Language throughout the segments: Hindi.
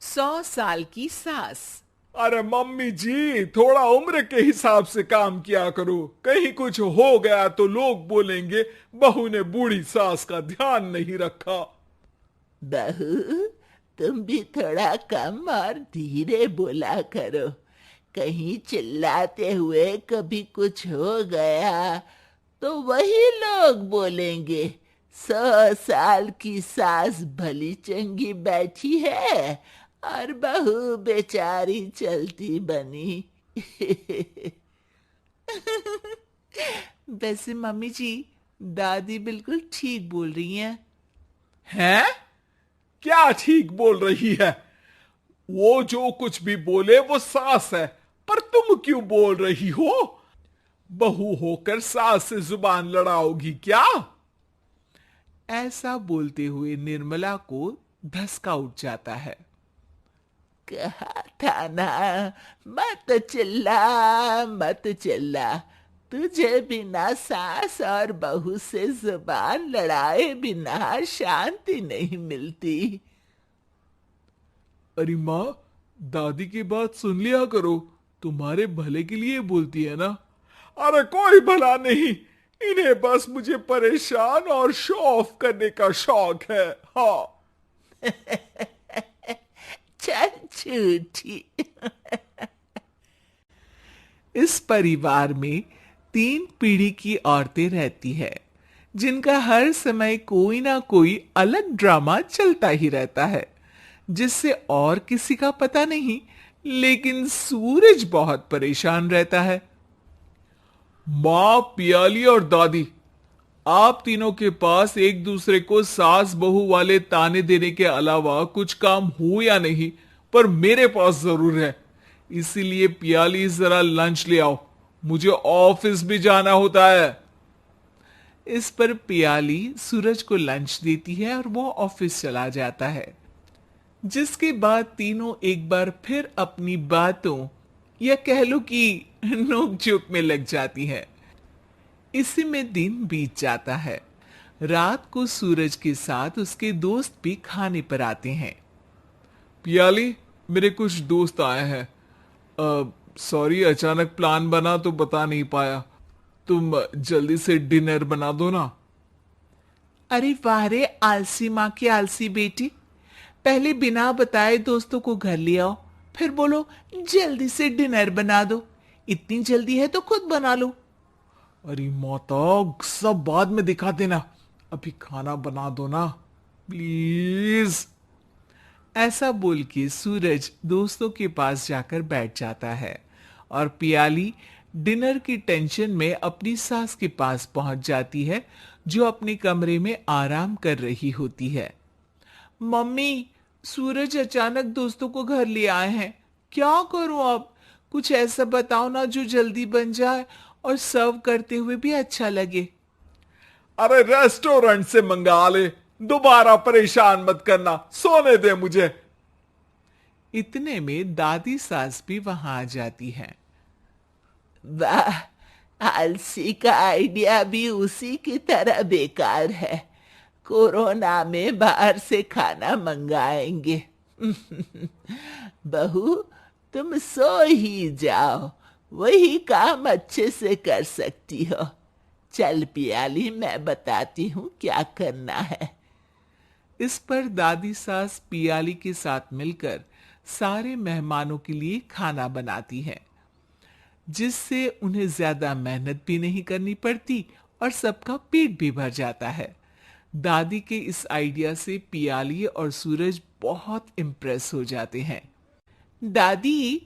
100 साल की सास। अरे मम्मी जी, थोड़ा उम्र के हिसाब से काम किया करो। कहीं कुछ हो गया तो लोग बोलेंगे बहू ने बूढ़ी सास का ध्यान नहीं रखा। बहू, तुम भी थोड़ा कम और धीरे बोला करो। कहीं चिल्लाते हुए कभी कुछ हो गया तो वही लोग बोलेंगे 100 साल की सास भली चंगी बैठी है और बहू बेचारी चलती बनी। वैसे मम्मी जी, दादी बिल्कुल ठीक बोल रही हैं। हैं? क्या ठीक बोल रही है? वो जो कुछ भी बोले वो सास है, पर तुम क्यों बोल रही हो? बहू होकर सास से जुबान लड़ाओगी क्या? ऐसा बोलते हुए निर्मला को धसका उठ जाता है। कहा था ना, मत चिल्ला मत चिल्ला। तुझे बिना सास और बहू से जुबान लड़ाए बिना शांति नहीं मिलती। अरे माँ, दादी की बात सुन लिया करो, तुम्हारे भले के लिए बोलती है ना। अरे कोई भला नहीं, इन्हें बस मुझे परेशान और शो ऑफ करने का शौक है। हाँ। चल झूठी। इस परिवार में 3 पीढ़ी की औरतें रहती है, जिनका हर समय कोई ना कोई अलग ड्रामा चलता ही रहता है, जिससे और किसी का पता नहीं, लेकिन सूरज बहुत परेशान रहता है। माँ, पियाली और दादी, आप तीनों के पास एक दूसरे को सास बहू वाले ताने देने के अलावा कुछ काम हो या नहीं, पर मेरे पास जरूर है। इसीलिए पियाली, जरा लंच ले आओ, मुझे ऑफिस भी जाना होता है। इस पर पियाली सूरज को लंच देती है और वो ऑफिस चला जाता है। जिसके बाद तीनों एक बार फिर अपनी बातों या कह लो कि नोक-झोंक में लग जाती हैं। इसी में दिन बीत जाता है। रात को सूरज के साथ उसके दोस्त भी खाने पर आते हैं। पियाली, मेरे कुछ दोस्त आए हैं। सॉरी, अचानक प्लान बना तो बता नहीं पाया। तुम जल्दी से डिनर बना दो ना। अरे वाह रे आलसी माँ की आलसी बेटी, पहले बिना बताए दोस्तों को घर ले आओ, फिर बोलो जल्दी से डिनर बना दो। इतनी जल्दी है तो खुद बना लो। अरे माता, सब बाद में दिखा देना, अभी खाना बना दो ना प्लीज। ऐसा बोल के सूरज दोस्तों के पास जाकर बैठ जाता है और पियाली डिनर की टेंशन में अपनी सास के पास पहुंच जाती है, जो अपने कमरे में आराम कर रही होती है। मम्मी, सूरज अचानक दोस्तों को घर ले आए हैं, क्या करूं अब? कुछ ऐसा बताओ ना जो जल्दी बन जाए और सर्व करते हुए भी अच्छा लगे। अरे रेस्टोरेंट से मंगा ले, दोबारा परेशान मत करना, सोने दे मुझे। इतने में दादी सास भी वहां आ जाती है। वाह, आलसी का आइडिया भी उसी की तरह बेकार है। कोरोना में बाहर से खाना मंगाएंगे। बहू, तुम सो ही जाओ, वही काम अच्छे से कर सकती हो। चल पियाली, मैं बताती हूँ क्या करना है। इस पर दादी सास पियाली के साथ मिलकर सारे मेहमानों के लिए खाना बनाती है, जिससे उन्हें ज्यादा मेहनत भी नहीं करनी पड़ती और सबका पेट भी भर जाता है। दादी के इस आइडिया से पियाली और सूरज बहुत इम्प्रेस हो जाते हैं। दादी,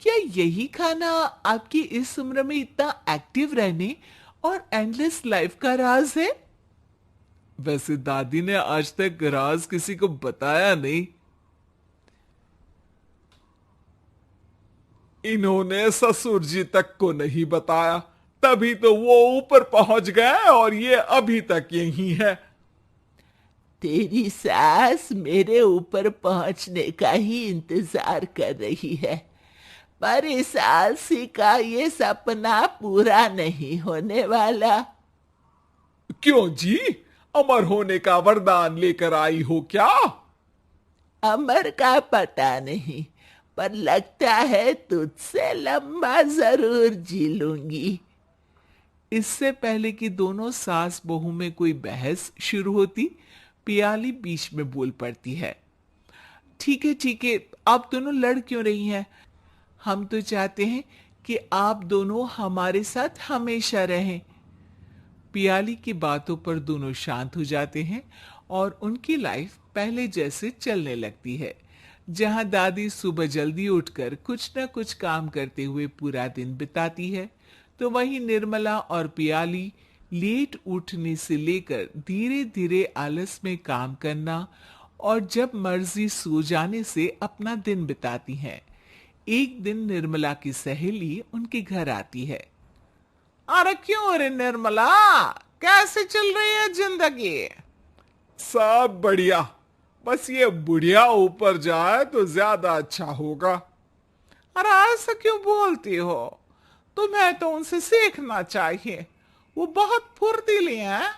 क्या यही खाना आपकी इस उम्र में इतना एक्टिव रहने और एंडलेस लाइफ का राज है? वैसे दादी ने आज तक राज किसी को बताया नहीं। इन्होंने ससुर जी तक को नहीं बताया, तभी तो वो ऊपर पहुंच गए और ये अभी तक यही है। तेरी सास मेरे ऊपर पहुंचने का ही इंतजार कर रही है, पर इस आलसी का ये सपना पूरा नहीं होने वाला। क्यों जी, अमर होने का वरदान लेकर आई हो क्या? अमर का पता नहीं, पर लगता है तुझसे लंबा जरूर जी लूंगी। इससे पहले कि दोनों सास बहू में कोई बहस शुरू होती, पियाली बीच में बोल पड़ती है। ठीक है, आप दोनों लड़ क्यों रही हैं? हम तो चाहते हैं कि आप दोनों हमारे साथ हमेशा रहें। पियाली की बातों पर दोनों शांत हो जाते हैं और उनकी लाइफ पहले जैसे चलने लगती है, जहां दादी सुबह जल्दी उठकर कुछ न कुछ काम करते हुए पूरा दिन बिताती है, तो वहीं निर्मला और पियाली लेट उठने से लेकर धीरे धीरे आलस में काम करना और जब मर्जी सो जाने से अपना दिन बिताती हैं। एक दिन निर्मला की सहेली उनके घर आती है। अरे क्यों रे निर्मला, कैसे चल रही है जिंदगी? सब बढ़िया, बस ये बुढ़िया ऊपर जाए तो ज्यादा अच्छा होगा। अरे ऐसा क्यों बोलती हो? तुम्हें तो उनसे सीखना चाहिए, वो बहुत फुर्तीली हैं।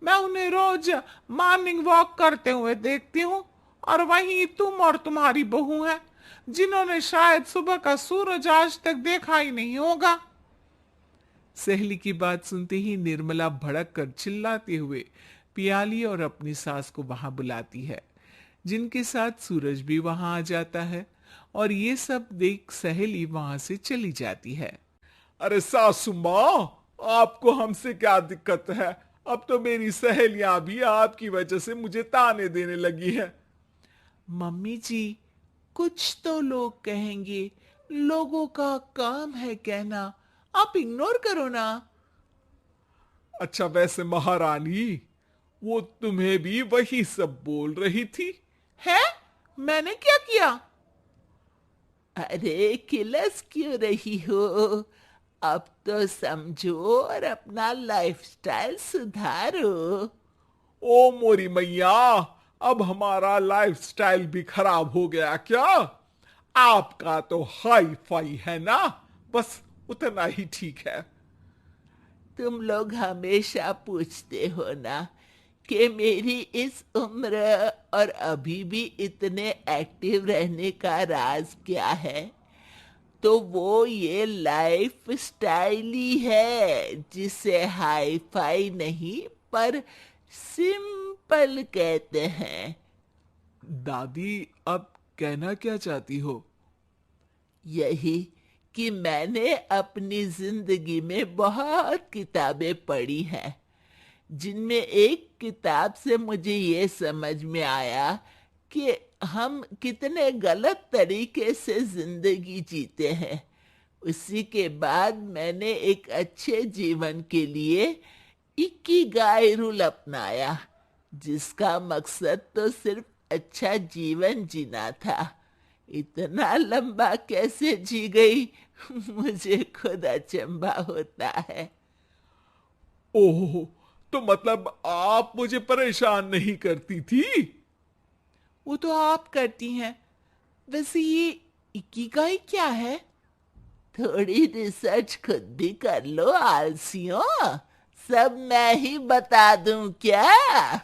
मैं उन्हें रोज मॉर्निंग वॉक करते हुए देखती हूँ, और वहीं तुम और तुम्हारी बहू है जिन्होंने शायद सुबह का सूरज आज तक देखा ही नहीं होगा। सहेली की बात सुनते ही निर्मला भड़क कर चिल्लाते हुए पियाली और अपनी सास को वहां बुलाती है, जिनके साथ सूरज भी वहां आ जाता है, और ये सब देख सहेली वहां से चली जाती है। अरे सासू माँ, आपको हमसे क्या दिक्कत है? अब तो मेरी सहेलियां भी आपकी वजह से मुझे ताने देने लगी है। मम्मी जी, कुछ तो लोग कहेंगे, लोगों का काम है कहना, आप इग्नोर करो ना। अच्छा, वैसे महारानी, वो तुम्हें भी वही सब बोल रही थी? है? मैंने क्या किया? अरे किलस क्यों रही हो? अब तो समझो और अपना लाइफस्टाइल सुधारो। ओ मोरी मैया, अब हमारा लाइफस्टाइल भी खराब हो गया क्या? आपका तो हाई फाई है ना, बस उतना ही ठीक है। तुम लोग हमेशा पूछते हो ना कि मेरी इस उम्र और अभी भी इतने एक्टिव रहने का राज क्या है, तो वो ये लाइफ स्टाइल ही है, जिसे हाई फाई नहीं पर सिंपल कहते हैं। दादी, अब कहना क्या चाहती हो? यही कि मैंने अपनी जिंदगी में बहुत किताबें पढ़ी हैं, जिनमें एक किताब से मुझे ये समझ में आया कि हम कितने गलत तरीके से जिंदगी जीते हैं। उसी के बाद मैंने एक अच्छे जीवन के लिए इकिगाई रूल अपनाया, जिसका मकसद तो सिर्फ अच्छा जीवन जीना था। इतना लंबा कैसे जी गई, मुझे खुद अचंभा होता है। ओह, तो मतलब आप मुझे परेशान नहीं करती थी? वो तो आप करती हैं। वैसे ये इकिगाई क्या है? थोड़ी रिसर्च खुद भी कर लो आलसियों, सब मैं ही बता दूं क्या?